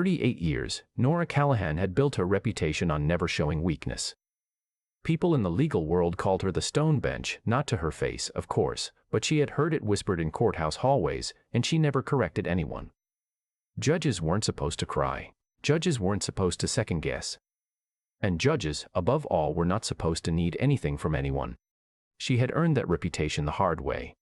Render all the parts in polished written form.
38 years, Nora Callahan had built her reputation on never showing weakness. People in the legal world called her the stone bench, not to her face, of course, but she had heard it whispered in courthouse hallways, and she never corrected anyone. Judges weren't supposed to cry. Judges weren't supposed to second guess. And judges, above all, were not supposed to need anything from anyone. She had earned that reputation the hard way.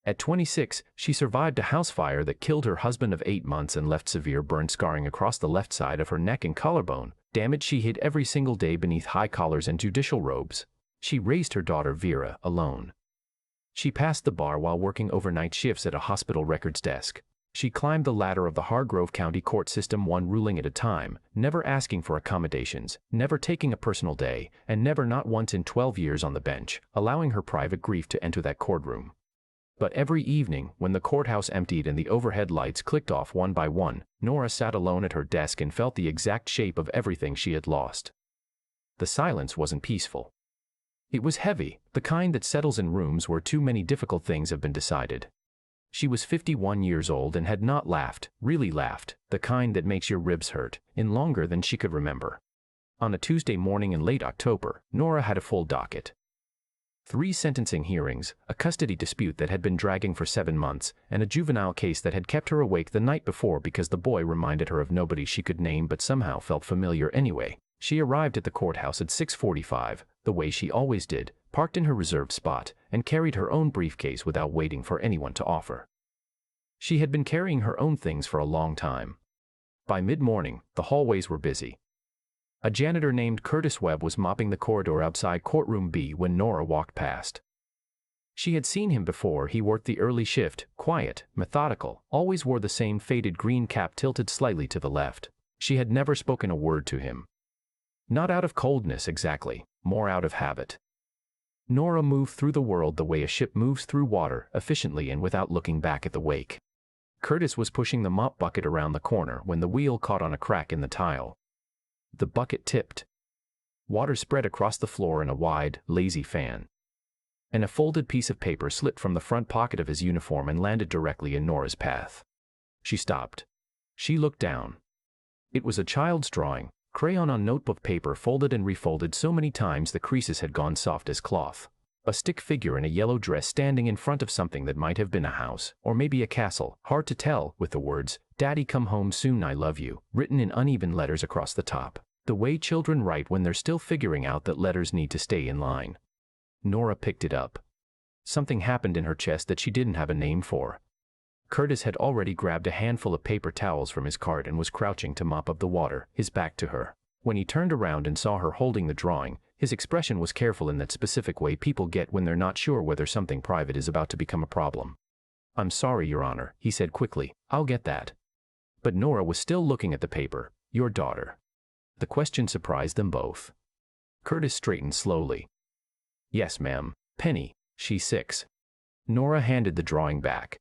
At 26, she survived a house fire that killed her husband of 8 months and left severe burn scarring across the left side of her neck and collarbone, damage she hid every single day beneath high collars and judicial robes. She raised her daughter Vera alone. She passed the bar while working overnight shifts at a hospital records desk. She climbed the ladder of the Hargrove County court system one ruling at a time, never asking for accommodations, never taking a personal day, and never not once in 12 years on the bench, allowing her private grief to enter that courtroom. But every evening, when the courthouse emptied and the overhead lights clicked off one by one, Nora sat alone at her desk and felt the exact shape of everything she had lost. The silence wasn't peaceful. It was heavy, the kind that settles in rooms where too many difficult things have been decided. She was 51 years old and had not laughed, really laughed, the kind that makes your ribs hurt, in longer than she could remember. On a Tuesday morning in late October, Nora had a full docket. 3 sentencing hearings, a custody dispute that had been dragging for 7 months, and a juvenile case that had kept her awake the night before because the boy reminded her of nobody she could name but somehow felt familiar anyway. She arrived at the courthouse at 6:45, the way she always did, parked in her reserved spot, and carried her own briefcase without waiting for anyone to offer. She had been carrying her own things for a long time. By mid-morning, the hallways were busy. A janitor named Curtis Webb was mopping the corridor outside courtroom B when Nora walked past. She had seen him before. He worked the early shift, quiet, methodical, always wore the same faded green cap tilted slightly to the left. She had never spoken a word to him. Not out of coldness exactly, more out of habit. Nora moved through the world the way a ship moves through water, efficiently and without looking back at the wake. Curtis was pushing the mop bucket around the corner when the wheel caught on a crack in the tile. The bucket tipped. Water spread across the floor in a wide, lazy fan. And a folded piece of paper slipped from the front pocket of his uniform and landed directly in Nora's path. She stopped. She looked down. It was a child's drawing, crayon on notebook paper folded and refolded so many times the creases had gone soft as cloth. A stick figure in a yellow dress standing in front of something that might have been a house, or maybe a castle, hard to tell, with the words, "Daddy come home soon, I love you," written in uneven letters across the top. The way children write when they're still figuring out that letters need to stay in line. Nora picked it up. Something happened in her chest that she didn't have a name for. Curtis had already grabbed a handful of paper towels from his cart and was crouching to mop up the water, his back to her. When he turned around and saw her holding the drawing, his expression was careful in that specific way people get when they're not sure whether something private is about to become a problem. "I'm sorry, Your Honor," he said quickly. "I'll get that." But Nora was still looking at the paper. "Your daughter." The question surprised them both. Curtis straightened slowly. "Yes, ma'am. Penny. She's 6. Nora handed the drawing back.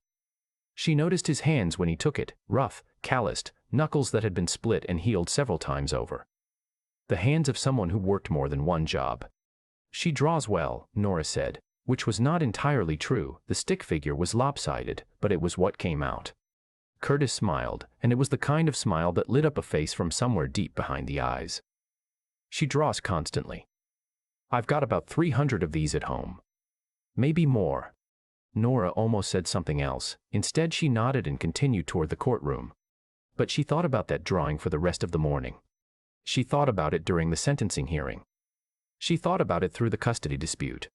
She noticed his hands when he took it, rough, calloused, knuckles that had been split and healed several times over. The hands of someone who worked more than one job. "She draws well," Nora said, which was not entirely true. The stick figure was lopsided, but it was what came out. Curtis smiled, and it was the kind of smile that lit up a face from somewhere deep behind the eyes. "She draws constantly. I've got about 300 of these at home. Maybe more." Nora almost said something else. Instead, she nodded and continued toward the courtroom. But she thought about that drawing for the rest of the morning. She thought about it during the sentencing hearing. She thought about it through the custody dispute.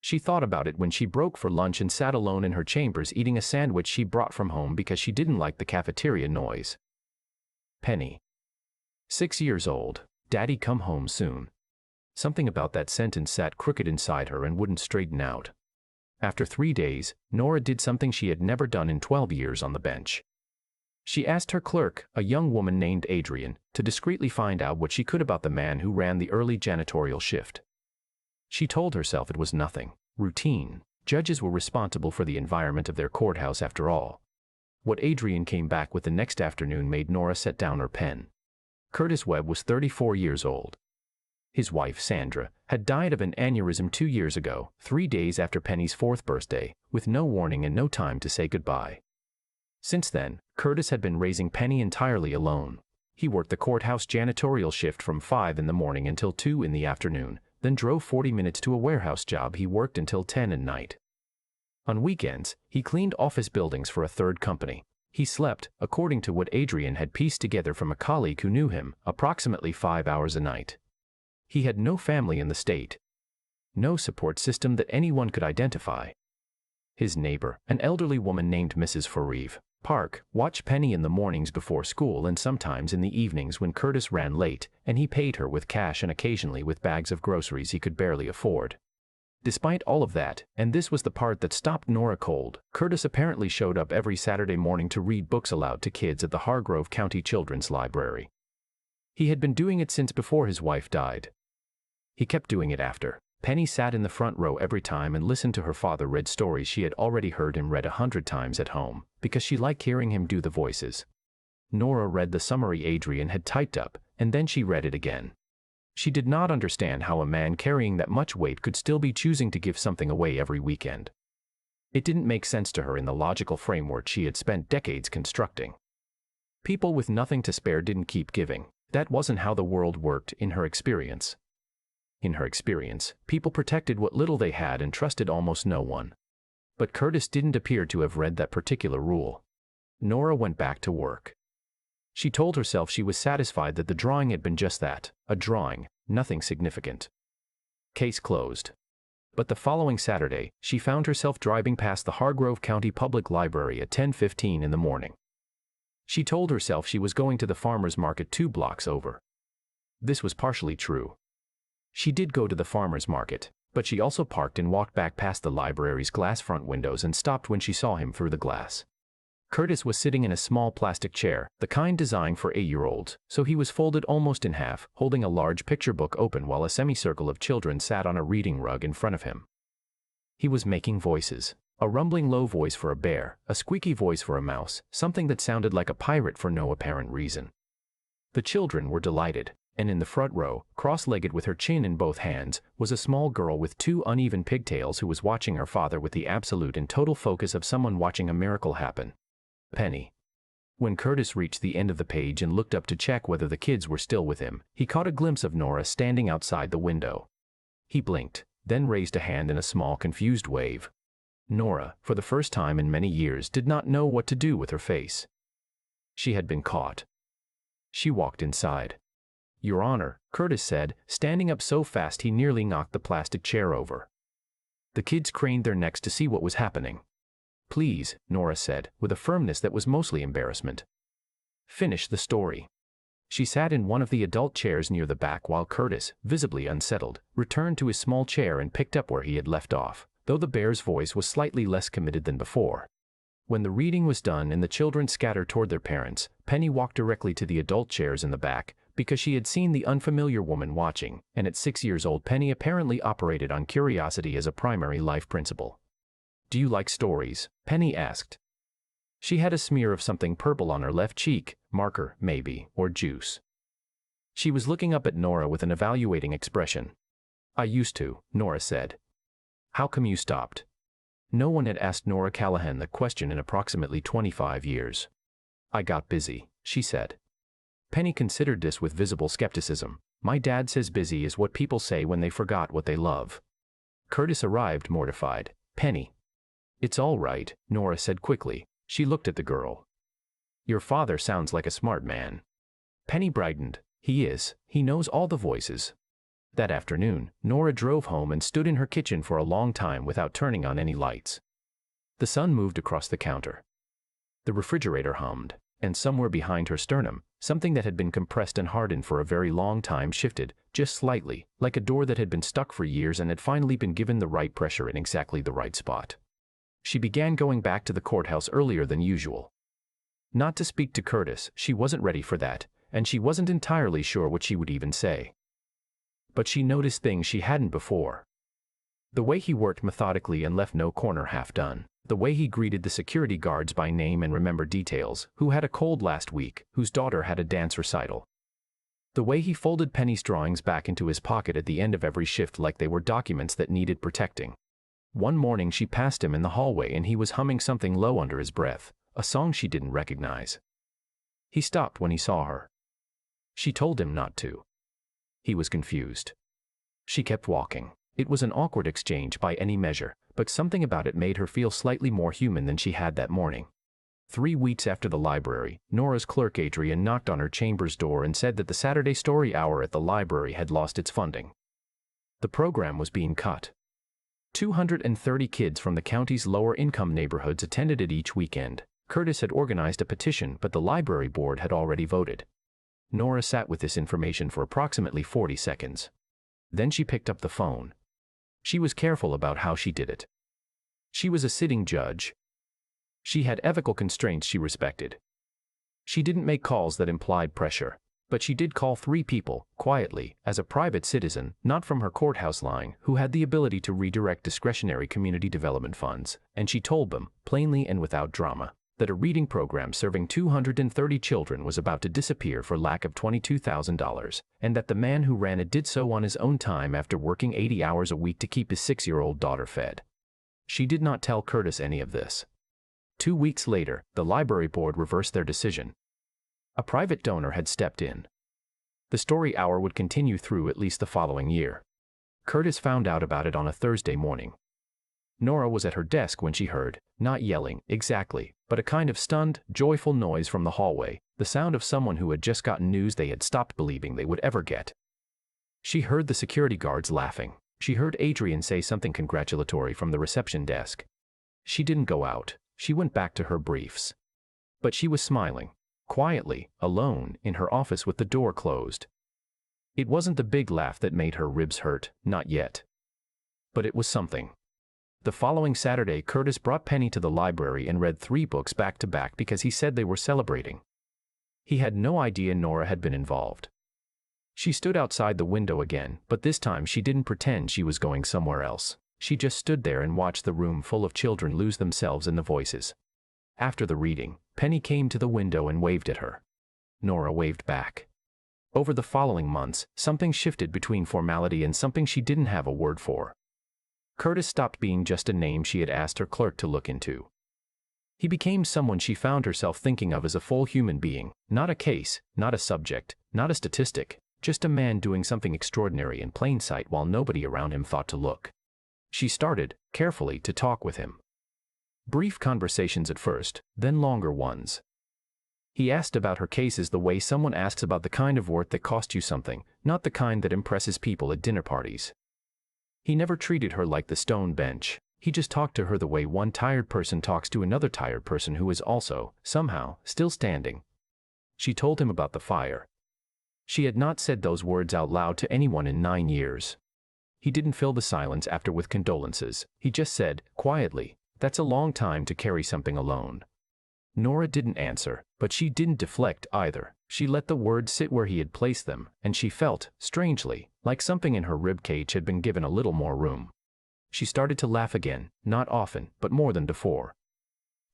She thought about it when she broke for lunch and sat alone in her chambers eating a sandwich she brought from home because she didn't like the cafeteria noise. Penny. 6 years old. Daddy come home soon. Something about that sentence sat crooked inside her and wouldn't straighten out. After 3 days, Nora did something she had never done in 12 years on the bench. She asked her clerk, a young woman named Adrian, to discreetly find out what she could about the man who ran the early janitorial shift. She told herself it was nothing. Routine. Judges were responsible for the environment of their courthouse after all. What Adrian came back with the next afternoon made Nora set down her pen. Curtis Webb was 34 years old. His wife, Sandra, had died of an aneurysm 2 years ago, 3 days after Penny's 4th birthday, with no warning and no time to say goodbye. Since then, Curtis had been raising Penny entirely alone. He worked the courthouse janitorial shift from 5 in the morning until 2 in the afternoon, then drove 40 minutes to a warehouse job he worked until 10 at night. On weekends, he cleaned office buildings for a third company. He slept, according to what Adrian had pieced together from a colleague who knew him, approximately 5 hours a night. He had no family in the state. No support system that anyone could identify. His neighbor, an elderly woman named Mrs. Fareve Park, watched Penny in the mornings before school and sometimes in the evenings when Curtis ran late, and he paid her with cash and occasionally with bags of groceries he could barely afford. Despite all of that, and this was the part that stopped Nora cold, Curtis apparently showed up every Saturday morning to read books aloud to kids at the Hargrove County Children's Library. He had been doing it since before his wife died. He kept doing it after. Penny sat in the front row every time and listened to her father read stories she had already heard him read 100 times at home, because she liked hearing him do the voices. Nora read the summary Adrian had typed up, and then she read it again. She did not understand how a man carrying that much weight could still be choosing to give something away every weekend. It didn't make sense to her in the logical framework she had spent decades constructing. People with nothing to spare didn't keep giving. That wasn't how the world worked in her experience. In her experience, people protected what little they had and trusted almost no one. But Curtis didn't appear to have read that particular rule. Nora went back to work. She told herself she was satisfied that the drawing had been just that, a drawing, nothing significant. Case closed. But the following Saturday, she found herself driving past the Hargrove County Public Library at 10:15 in the morning. She told herself she was going to the farmer's market 2 blocks over. This was partially true. She did go to the farmer's market, but she also parked and walked back past the library's glass front windows and stopped when she saw him through the glass. Curtis was sitting in a small plastic chair, the kind designed for 8-year-olds, so he was folded almost in half, holding a large picture book open while a semicircle of children sat on a reading rug in front of him. He was making voices. A rumbling low voice for a bear, a squeaky voice for a mouse, something that sounded like a pirate for no apparent reason. The children were delighted, and in the front row, cross-legged with her chin in both hands, was a small girl with 2 uneven pigtails who was watching her father with the absolute and total focus of someone watching a miracle happen. Penny. When Curtis reached the end of the page and looked up to check whether the kids were still with him, he caught a glimpse of Nora standing outside the window. He blinked, then raised a hand in a small confused wave. Nora, for the first time in many years, did not know what to do with her face. She had been caught. She walked inside. "Your Honor," Curtis said, standing up so fast he nearly knocked the plastic chair over. The kids craned their necks to see what was happening. "Please," Nora said, with a firmness that was mostly embarrassment. "Finish the story." She sat in one of the adult chairs near the back while Curtis, visibly unsettled, returned to his small chair and picked up where he had left off, though the bear's voice was slightly less committed than before. When the reading was done and the children scattered toward their parents, Penny walked directly to the adult chairs in the back, because she had seen the unfamiliar woman watching, and at 6 years old Penny apparently operated on curiosity as a primary life principle. "Do you like stories?" Penny asked. She had a smear of something purple on her left cheek, marker, maybe, or juice. She was looking up at Nora with an evaluating expression. "I used to," Nora said. "How come you stopped?" No one had asked Nora Callahan the question in approximately 25 years. "I got busy," she said. Penny considered this with visible skepticism. "My dad says busy is what people say when they forgot what they love." Curtis arrived mortified. "Penny." "It's all right," Nora said quickly. She looked at the girl. "Your father sounds like a smart man." Penny brightened. "He is. He knows all the voices." That afternoon, Nora drove home and stood in her kitchen for a long time without turning on any lights. The sun moved across the counter. The refrigerator hummed, and somewhere behind her sternum, something that had been compressed and hardened for a very long time shifted, just slightly, like a door that had been stuck for years and had finally been given the right pressure in exactly the right spot. She began going back to the courthouse earlier than usual. Not to speak to Curtis, she wasn't ready for that, and she wasn't entirely sure what she would even say. But she noticed things she hadn't before. The way he worked methodically and left no corner half done. The way he greeted the security guards by name and remembered details, who had a cold last week, whose daughter had a dance recital. The way he folded Penny's drawings back into his pocket at the end of every shift like they were documents that needed protecting. One morning she passed him in the hallway and he was humming something low under his breath, a song she didn't recognize. He stopped when he saw her. She told him not to. He was confused. She kept walking. It was an awkward exchange by any measure, but something about it made her feel slightly more human than she had that morning. 3 weeks after the library, Nora's clerk Adrian knocked on her chamber's door and said that the Saturday Story Hour at the library had lost its funding. The program was being cut. 230 kids from the county's lower-income neighborhoods attended it each weekend. Curtis had organized a petition, but the library board had already voted. Nora sat with this information for approximately 40 seconds. Then she picked up the phone. She was careful about how she did it. She was a sitting judge. She had ethical constraints she respected. She didn't make calls that implied pressure, but she did call 3 people, quietly, as a private citizen, not from her courthouse line, who had the ability to redirect discretionary community development funds, and she told them, plainly and without drama, that a reading program serving 230 children was about to disappear for lack of $22,000, and that the man who ran it did so on his own time after working 80 hours a week to keep his 6-year-old daughter fed. She did not tell Curtis any of this. 2 weeks later, the library board reversed their decision. A private donor had stepped in. The Story Hour would continue through at least the following year. Curtis found out about it on a Thursday morning. Nora was at her desk when she heard, not yelling, exactly, but a kind of stunned, joyful noise from the hallway, the sound of someone who had just gotten news they had stopped believing they would ever get. She heard the security guards laughing. She heard Adrian say something congratulatory from the reception desk. She didn't go out. She went back to her briefs. But she was smiling, quietly, alone, in her office with the door closed. It wasn't the big laugh that made her ribs hurt, not yet. But it was something. The following Saturday, Curtis brought Penny to the library and read 3 books back to back because he said they were celebrating. He had no idea Nora had been involved. She stood outside the window again, but this time she didn't pretend she was going somewhere else. She just stood there and watched the room full of children lose themselves in the voices. After the reading, Penny came to the window and waved at her. Nora waved back. Over the following months, something shifted between formality and something she didn't have a word for. Curtis stopped being just a name she had asked her clerk to look into. He became someone she found herself thinking of as a full human being, not a case, not a subject, not a statistic, just a man doing something extraordinary in plain sight while nobody around him thought to look. She started, carefully, to talk with him. Brief conversations at first, then longer ones. He asked about her cases the way someone asks about the kind of work that cost you something, not the kind that impresses people at dinner parties. He never treated her like the stone bench. He just talked to her the way one tired person talks to another tired person who is also, somehow, still standing. She told him about the fire. She had not said those words out loud to anyone in 9 years. He didn't fill the silence after with condolences. He just said, quietly, "That's a long time to carry something alone." Nora didn't answer, but she didn't deflect either. She let the words sit where he had placed them, and she felt, strangely, like something in her ribcage had been given a little more room. She started to laugh again, not often, but more than before.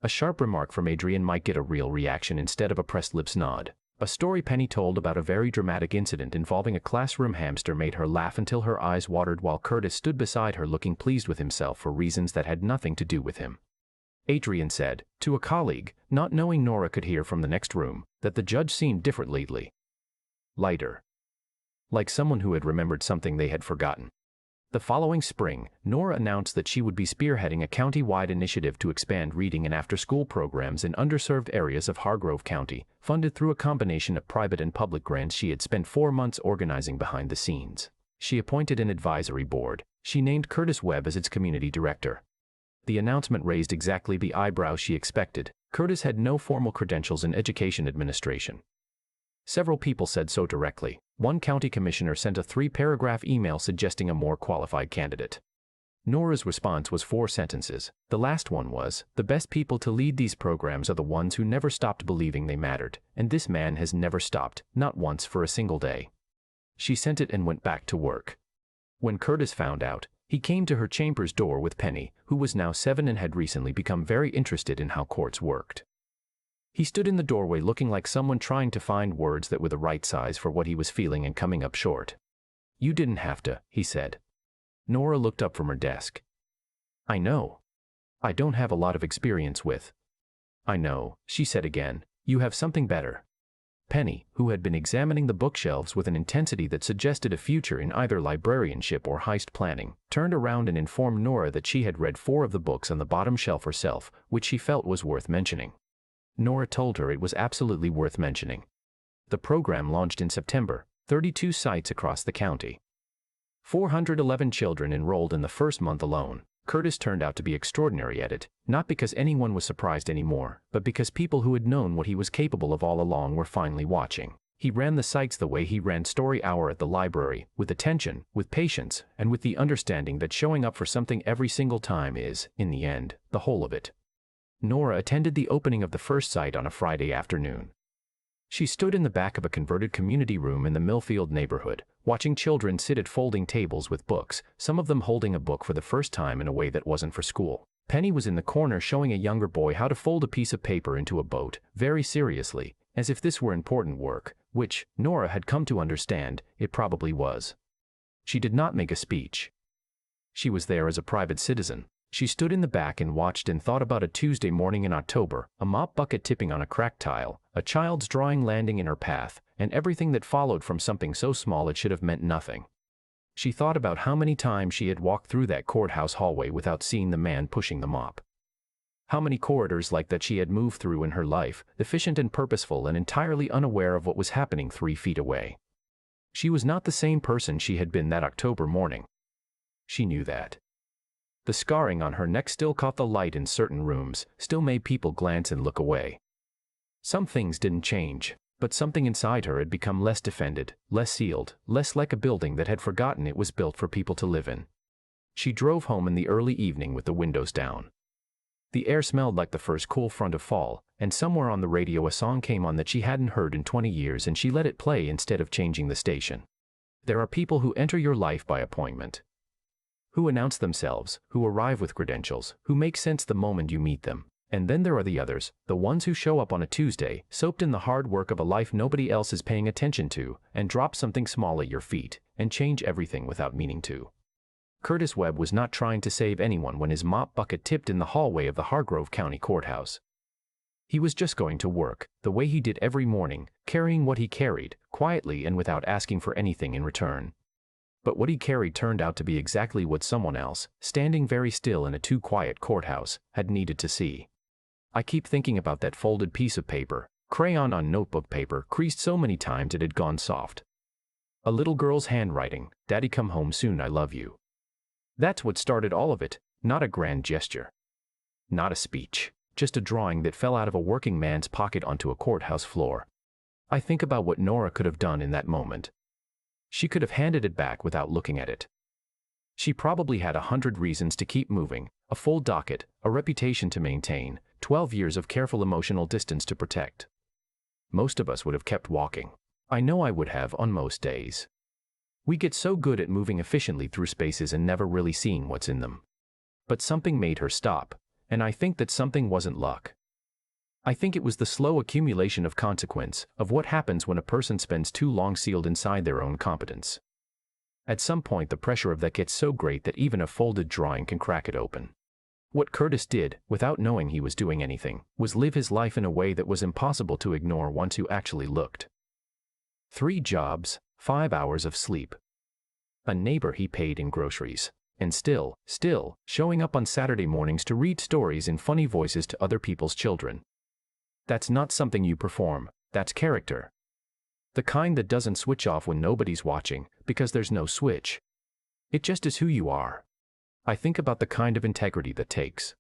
A sharp remark from Adrian might get a real reaction instead of a pressed lips nod. A story Penny told about a very dramatic incident involving a classroom hamster made her laugh until her eyes watered while Curtis stood beside her looking pleased with himself for reasons that had nothing to do with him. Adrian said, to a colleague, not knowing Nora could hear from the next room, that the judge seemed different lately. Lighter. Like someone who had remembered something they had forgotten. The following spring, Nora announced that she would be spearheading a county-wide initiative to expand reading and after-school programs in underserved areas of Hargrove County, funded through a combination of private and public grants she had spent 4 months organizing behind the scenes. She appointed an advisory board. She named Curtis Webb as its community director. The announcement raised exactly the eyebrows she expected. Curtis had no formal credentials in education administration. Several people said so directly. One county commissioner sent a 3-paragraph email suggesting a more qualified candidate. Nora's response was 4 sentences. The last one was, "The best people to lead these programs are the ones who never stopped believing they mattered, and this man has never stopped, not once for a single day." She sent it and went back to work. When Curtis found out, he came to her chamber's door with Penny, who was now 7 and had recently become very interested in how courts worked. He stood in the doorway looking like someone trying to find words that were the right size for what he was feeling and coming up short. "You didn't have to," he said. Nora looked up from her desk. "I know. I don't have a lot of experience with." "I know," she said again. "You have something better." Penny, who had been examining the bookshelves with an intensity that suggested a future in either librarianship or heist planning, turned around and informed Nora that she had read 4 of the books on the bottom shelf herself, which she felt was worth mentioning. Nora told her it was absolutely worth mentioning. The program launched in September, 32 sites across the county. 411 children enrolled in the first month alone. Curtis turned out to be extraordinary at it, not because anyone was surprised anymore, but because people who had known what he was capable of all along were finally watching. He ran the sites the way he ran Story Hour at the library, with attention, with patience, and with the understanding that showing up for something every single time is, in the end, the whole of it. Nora attended the opening of the first site on a Friday afternoon. She stood in the back of a converted community room in the Millfield neighborhood, watching children sit at folding tables with books, some of them holding a book for the first time in a way that wasn't for school. Penny was in the corner showing a younger boy how to fold a piece of paper into a boat, very seriously, as if this were important work, which, Nora had come to understand, it probably was. She did not make a speech. She was there as a private citizen. She stood in the back and watched and thought about a Tuesday morning in October, a mop bucket tipping on a cracked tile, a child's drawing landing in her path, and everything that followed from something so small it should have meant nothing. She thought about how many times she had walked through that courthouse hallway without seeing the man pushing the mop. How many corridors like that she had moved through in her life, efficient and purposeful and entirely unaware of what was happening 3 feet away. She was not the same person she had been that October morning. She knew that. The scarring on her neck still caught the light in certain rooms, still made people glance and look away. Some things didn't change, but something inside her had become less defended, less sealed, less like a building that had forgotten it was built for people to live in. She drove home in the early evening with the windows down. The air smelled like the first cool front of fall, and somewhere on the radio a song came on that she hadn't heard in 20 years and she let it play instead of changing the station. There are people who enter your life by appointment. Who announce themselves, who arrive with credentials, who make sense the moment you meet them. And then there are the others, the ones who show up on a Tuesday, soaked in the hard work of a life nobody else is paying attention to, and drop something small at your feet, and change everything without meaning to. Curtis Webb was not trying to save anyone when his mop bucket tipped in the hallway of the Hargrove County Courthouse. He was just going to work, the way he did every morning, carrying what he carried, quietly and without asking for anything in return. But what he carried turned out to be exactly what someone else, standing very still in a too quiet courthouse, had needed to see. I keep thinking about that folded piece of paper, crayon on notebook paper, creased so many times it had gone soft. A little girl's handwriting, "Daddy come home soon, I love you." That's what started all of it, not a grand gesture. Not a speech, just a drawing that fell out of a working man's pocket onto a courthouse floor. I think about what Nora could have done in that moment. She could have handed it back without looking at it. She probably had 100 reasons to keep moving, a full docket, a reputation to maintain, 12 years of careful emotional distance to protect. Most of us would have kept walking. I know I would have on most days. We get so good at moving efficiently through spaces and never really seeing what's in them. But something made her stop, and I think that something wasn't luck. I think it was the slow accumulation of consequence, of what happens when a person spends too long sealed inside their own competence. At some point the pressure of that gets so great that even a folded drawing can crack it open. What Curtis did, without knowing he was doing anything, was live his life in a way that was impossible to ignore once you actually looked. 3 jobs, 5 hours of sleep. A neighbor he paid in groceries. And still, showing up on Saturday mornings to read stories in funny voices to other people's children. That's not something you perform, that's character. The kind that doesn't switch off when nobody's watching, because there's no switch. It just is who you are. I think about the kind of integrity that takes.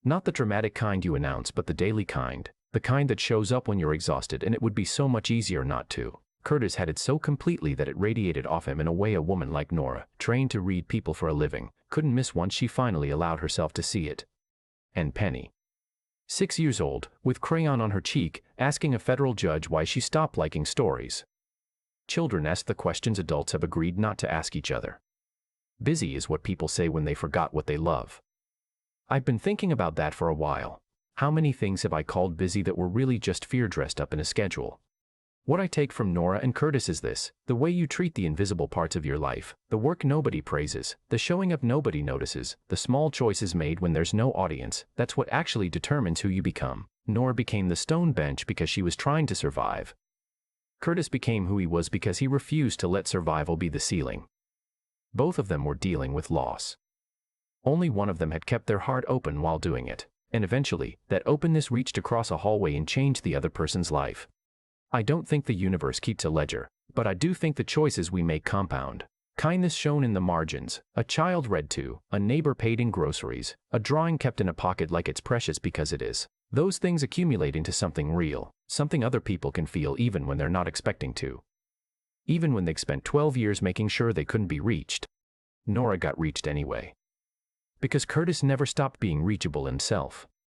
Not the dramatic kind you announce, but the daily kind, the kind that shows up when you're exhausted and it would be so much easier not to. Curtis had it so completely that it radiated off him in a way a woman like Nora, trained to read people for a living, couldn't miss once she finally allowed herself to see it. And Penny. 6 years old, with crayon on her cheek, asking a federal judge why she stopped liking stories. Children ask the questions adults have agreed not to ask each other. Busy is what people say when they forgot what they love. I've been thinking about that for a while. How many things have I called busy that were really just fear dressed up in a schedule? What I take from Nora and Curtis is this: the way you treat the invisible parts of your life, the work nobody praises, the showing up nobody notices, the small choices made when there's no audience, that's what actually determines who you become. Nora became the stone bench because she was trying to survive. Curtis became who he was because he refused to let survival be the ceiling. Both of them were dealing with loss. Only one of them had kept their heart open while doing it, and eventually, that openness reached across a hallway and changed the other person's life. I don't think the universe keeps a ledger, but I do think the choices we make compound. Kindness shown in the margins, a child read to, a neighbor paid in groceries, a drawing kept in a pocket like it's precious because it is. Those things accumulate into something real, something other people can feel even when they're not expecting to. Even when they've spent 12 years making sure they couldn't be reached. Nora got reached anyway. Because Curtis never stopped being reachable himself.